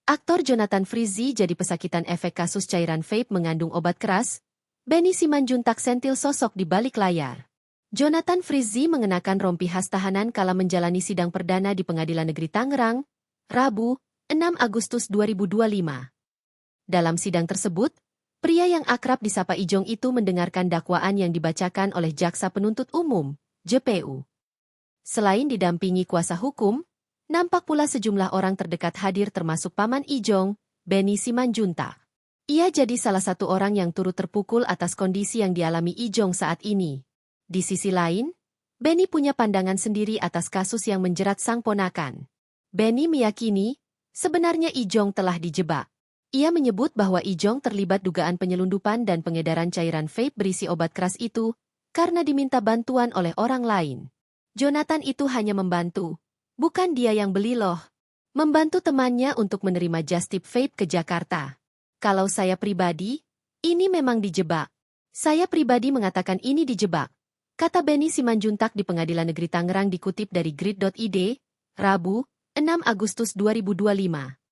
Aktor Jonathan Frizzy jadi pesakitan efek kasus cairan vape mengandung obat keras. Benny Simanjuntak sentil sosok di balik layar. Jonathan Frizzy mengenakan rompi khas tahanan kala menjalani sidang perdana di Pengadilan Negeri Tangerang, Rabu, 6 Agustus 2025. Dalam sidang tersebut, pria yang akrab disapa Ijong itu mendengarkan dakwaan yang dibacakan oleh Jaksa Penuntut Umum, JPU. Selain didampingi kuasa hukum, nampak pula sejumlah orang terdekat hadir termasuk paman Ijong, Benny Simanjuntak. Ia jadi salah satu orang yang turut terpukul atas kondisi yang dialami Ijong saat ini. Di sisi lain, Benny punya pandangan sendiri atas kasus yang menjerat sang ponakan. Benny meyakini, sebenarnya Ijong telah dijebak. Ia menyebut bahwa Ijong terlibat dugaan penyelundupan dan pengedaran cairan vape berisi obat keras itu karena diminta bantuan oleh orang lain. Jonathan itu hanya membantu, bukan dia yang beli loh. Membantu temannya untuk menerima just tip vape ke Jakarta. Kalau saya pribadi, ini memang dijebak. Saya pribadi mengatakan ini dijebak, kata Benny Simanjuntak di Pengadilan Negeri Tangerang dikutip dari grid.id, Rabu, 6 Agustus 2025.